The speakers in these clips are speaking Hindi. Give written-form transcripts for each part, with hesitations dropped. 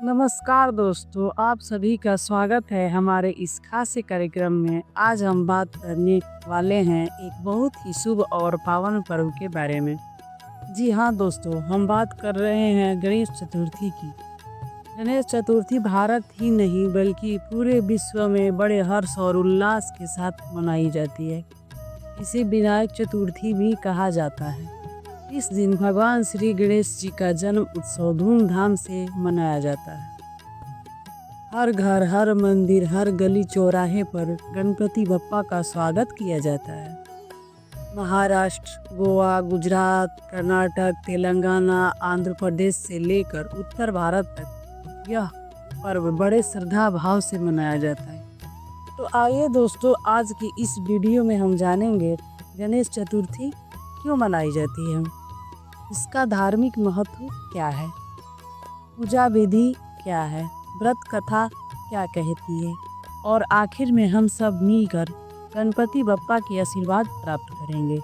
नमस्कार दोस्तों, आप सभी का स्वागत है हमारे इस खास कार्यक्रम में। आज हम बात करने वाले हैं एक बहुत ही शुभ और पावन पर्व के बारे में। जी हाँ दोस्तों, हम बात कर रहे हैं गणेश चतुर्थी की। गणेश चतुर्थी भारत ही नहीं बल्कि पूरे विश्व में बड़े हर्ष और उल्लास के साथ मनाई जाती है। इसे विनायक चतुर्थी भी कहा जाता है। इस दिन भगवान श्री गणेश जी का जन्म उत्सव धूमधाम से मनाया जाता है। हर घर, हर मंदिर, हर गली चौराहे पर गणपति बप्पा का स्वागत किया जाता है। महाराष्ट्र, गोवा, गुजरात, कर्नाटक, तेलंगाना, आंध्र प्रदेश से लेकर उत्तर भारत तक यह पर्व बड़े श्रद्धा भाव से मनाया जाता है। तो आइए दोस्तों, आज की इस वीडियो में हम जानेंगे गणेश चतुर्थी क्यों मनाई जाती है, इसका धार्मिक महत्व क्या है, पूजा विधि क्या है, व्रत कथा क्या कहती है और आखिर में हम सब मिलकर गणपति बप्पा के आशीर्वाद प्राप्त करेंगे।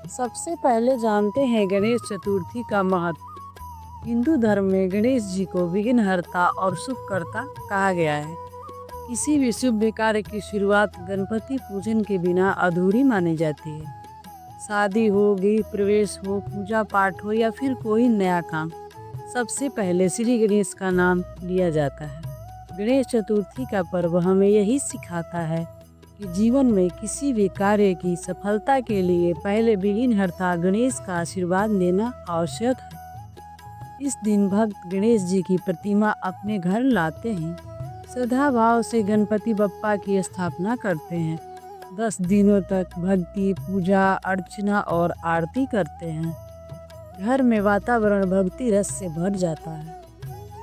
सबसे पहले जानते हैं गणेश चतुर्थी का महत्व। हिंदू धर्म में गणेश जी को विघ्नहर्ता और शुभकर्ता कहा गया है। किसी भी शुभ कार्य की शुरुआत गणपति पूजन के बिना अधूरी मानी जाती है। शादी हो, गृह प्रवेश हो, पूजा पाठ हो या फिर कोई नया काम, सबसे पहले श्री गणेश का नाम लिया जाता है। गणेश चतुर्थी का पर्व हमें यही सिखाता है कि जीवन में किसी भी कार्य की सफलता के लिए पहले विघ्नहर्ता गणेश का आशीर्वाद लेना आवश्यक है। इस दिन भक्त गणेश जी की प्रतिमा अपने घर लाते हैं, श्रद्धा भाव से गणपति बप्पा की स्थापना करते हैं। 10 दिनों तक भक्ति, पूजा, अर्चना और आरती करते हैं। घर में वातावरण भक्ति रस से भर जाता है।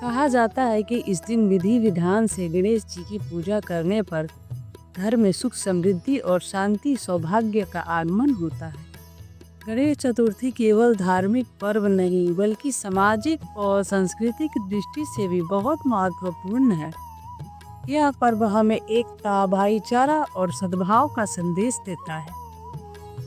कहा जाता है कि इस दिन विधि विधान से गणेश जी की पूजा करने पर घर में सुख, समृद्धि और शांति, सौभाग्य का आगमन होता है। गणेश चतुर्थी केवल धार्मिक पर्व नहीं बल्कि सामाजिक और सांस्कृतिक दृष्टि से भी बहुत महत्वपूर्ण है। यह पर्व हमें एकता, भाईचारा और सद्भाव का संदेश देता है।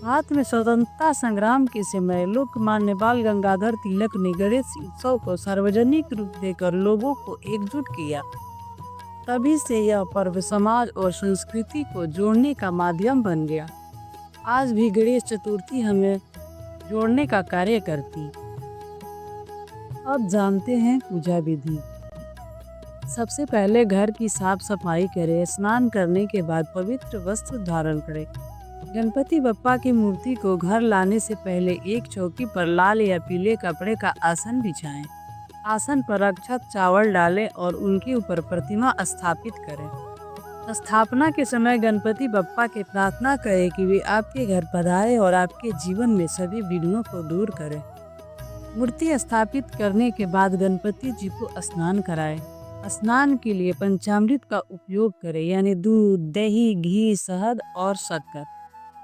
भारत में स्वतंत्रता संग्राम के समय लोकमान्य बाल गंगाधर तिलक ने गणेश उत्सव को सार्वजनिक रूप देकर लोगों को एकजुट किया। तभी से यह पर्व समाज और संस्कृति को जोड़ने का माध्यम बन गया। आज भी गणेश चतुर्थी हमें जोड़ने का कार्य करती। अब जानते हैं पूजा विधि। सबसे पहले घर की साफ सफाई करें। स्नान करने के बाद पवित्र वस्त्र धारण करें। गणपति बप्पा की मूर्ति को घर लाने से पहले एक चौकी पर लाल या पीले कपड़े का आसन बिछाएं। आसन पर अक्षत चावल डालें और उनके ऊपर प्रतिमा स्थापित करें। स्थापना के समय गणपति बप्पा की प्रार्थना करें कि वे आपके घर पधारे और आपके जीवन में सभी विघ्नों को दूर करें। मूर्ति स्थापित करने के बाद गणपति जी को स्नान कराएं। स्नान के लिए पंचामृत का उपयोग करें, यानी दूध, दही, घी, शहद और शक्कर।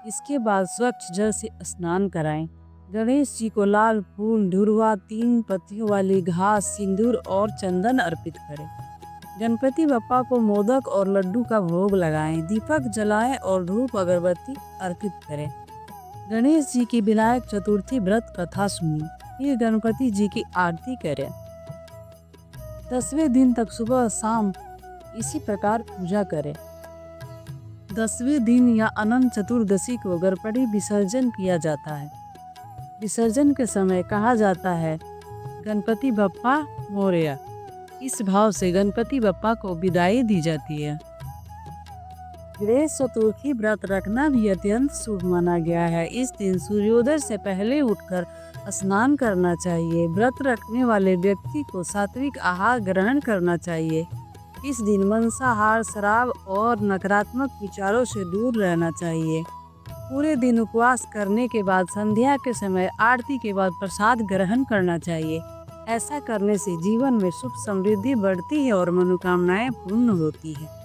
इसके बाद स्वच्छ जल से स्नान कराएं। गणेश जी को लाल फूल, धुरवा, 3 पत्तियों वाली घास, सिंदूर और चंदन अर्पित करें। गणपति बप्पा को मोदक और लड्डू का भोग लगाएं। दीपक जलाएं और धूप अगरबत्ती अर्पित करें। गणेश जी की विनायक चतुर्थी व्रत कथा सुनिए, फिर गणपति जी की आरती करें। 10वें दिन तक सुबह शाम इसी प्रकार पूजा करें। 10वें दिन या अनंत चतुर्दशी को गणपति विसर्जन किया जाता है। विसर्जन के समय कहा जाता है, गणपति बप्पा मोरया। इस भाव से गणपति बप्पा को विदाई दी जाती है। गणेश चतुर्थी व्रत रखना भी अत्यंत शुभ माना गया है। इस दिन सूर्योदय से पहले उठकर स्नान करना चाहिए। व्रत रखने वाले व्यक्ति को सात्विक आहार ग्रहण करना चाहिए। इस दिन मांसाहार, शराब और नकारात्मक विचारों से दूर रहना चाहिए। पूरे दिन उपवास करने के बाद संध्या के समय आरती के बाद प्रसाद ग्रहण करना चाहिए। ऐसा करने से जीवन में सुख समृद्धि बढ़ती है और मनोकामनाएं पूर्ण होती है।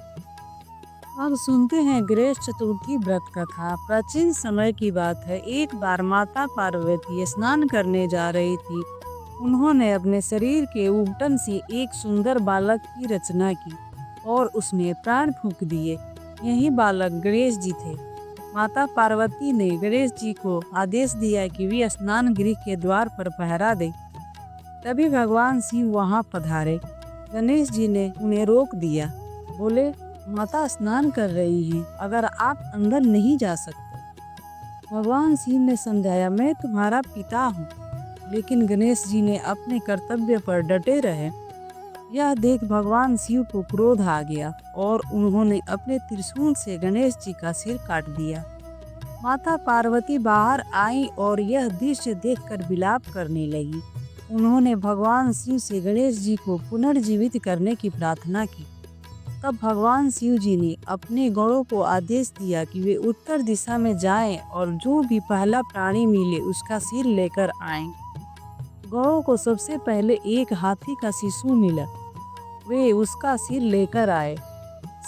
अब सुनते हैं गणेश चतुर्थी व्रत कथा। प्राचीन समय की बात है, एक बार माता पार्वती स्नान करने जा रही थी। उन्होंने अपने शरीर के उबटन से एक सुंदर बालक की रचना की और उसमें प्राण फूंक दिए। यही बालक गणेश जी थे। माता पार्वती ने गणेश जी को आदेश दिया कि वे स्नान गृह के द्वार पर पहरा दें। तभी भगवान शिव वहां पधारे। गणेश जी ने उन्हें रोक दिया। बोले, माता स्नान कर रही हैं, अगर आप अंदर नहीं जा सकते। भगवान शिव ने समझाया, मैं तुम्हारा पिता हूँ। लेकिन गणेश जी ने अपने कर्तव्य पर डटे रहे। यह देख भगवान शिव को क्रोध आ गया और उन्होंने अपने त्रिशूल से गणेश जी का सिर काट दिया। माता पार्वती बाहर आई और यह दृश्य देखकर विलाप करने लगी। उन्होंने भगवान शिव से गणेश जी को पुनर्जीवित करने की प्रार्थना की। तब भगवान शिव जी ने अपने गणों को आदेश दिया कि वे उत्तर दिशा में जाएं और जो भी पहला प्राणी मिले उसका सिर लेकर आएं। गणों को सबसे पहले एक हाथी का शिशु मिला। वे उसका सिर लेकर आए।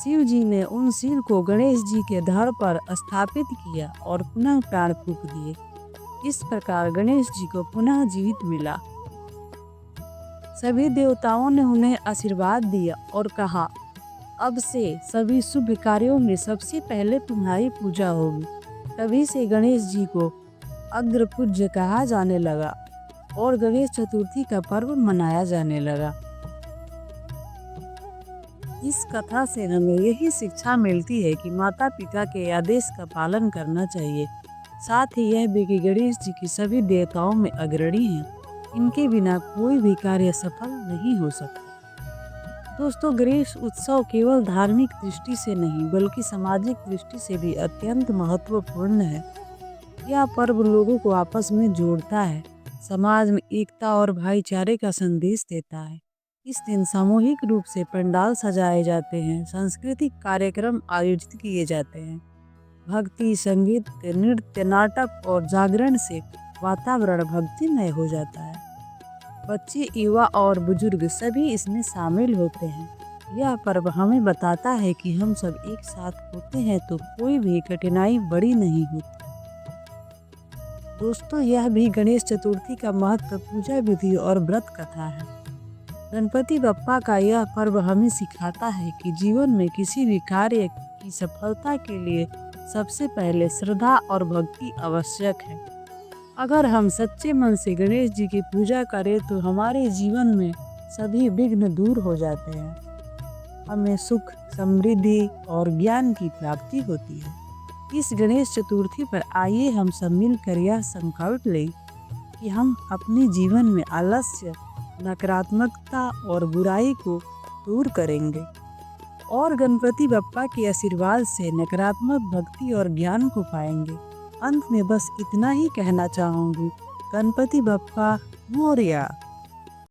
शिव जी ने उन सिर को गणेश जी के धड़ पर स्थापित किया और पुनः प्राण फूंक दिए। इस प्रकार गणेश जी को पुनः जीवित मिला। सभी देवताओं ने उन्हें आशीर्वाद दिया और कहा, अब से सभी शुभ कार्यों में सबसे पहले तुम्हारी पूजा होगी। तभी से गणेश जी को अग्रपूज्य कहा जाने लगा और गणेश चतुर्थी का पर्व मनाया जाने लगा। इस कथा से हमें यही शिक्षा मिलती है कि माता पिता के आदेश का पालन करना चाहिए। साथ ही यह भी कि गणेश जी की सभी देवताओं में अग्रणी हैं। इनके बिना कोई भी कार्य सफल नहीं हो सकता। दोस्तों, गणेश उत्सव केवल धार्मिक दृष्टि से नहीं बल्कि सामाजिक दृष्टि से भी अत्यंत महत्वपूर्ण है। यह पर्व लोगों को आपस में जोड़ता है, समाज में एकता और भाईचारे का संदेश देता है। इस दिन सामूहिक रूप से पंडाल सजाए जाते हैं, सांस्कृतिक कार्यक्रम आयोजित किए जाते हैं। भक्ति, संगीत, नृत्य, नाटक और जागरण से वातावरण भक्तिमय हो जाता है। बच्चे, युवा और बुजुर्ग सभी इसमें शामिल होते हैं। यह पर्व हमें बताता है कि हम सब एक साथ होते हैं तो कोई भी कठिनाई बड़ी नहीं होती। दोस्तों, यह भी गणेश चतुर्थी का महत्व पूजा विधि और व्रत कथा है। गणपति बप्पा का यह पर्व हमें सिखाता है कि जीवन में किसी भी कार्य की सफलता के लिए सबसे पहले श्रद्धा और भक्ति आवश्यक है। अगर हम सच्चे मन से गणेश जी की पूजा करें तो हमारे जीवन में सभी विघ्न दूर हो जाते हैं। हमें सुख, समृद्धि और ज्ञान की प्राप्ति होती है। इस गणेश चतुर्थी पर आइए हम सब मिलकर यह संकल्प लें कि हम अपने जीवन में आलस्य, नकारात्मकता और बुराई को दूर करेंगे और गणपति बप्पा के आशीर्वाद से नकारात्मक भक्ति और ज्ञान को पाएंगे। अंत में बस इतना ही कहना चाहूँगी, गणपति बप्पा मोरया।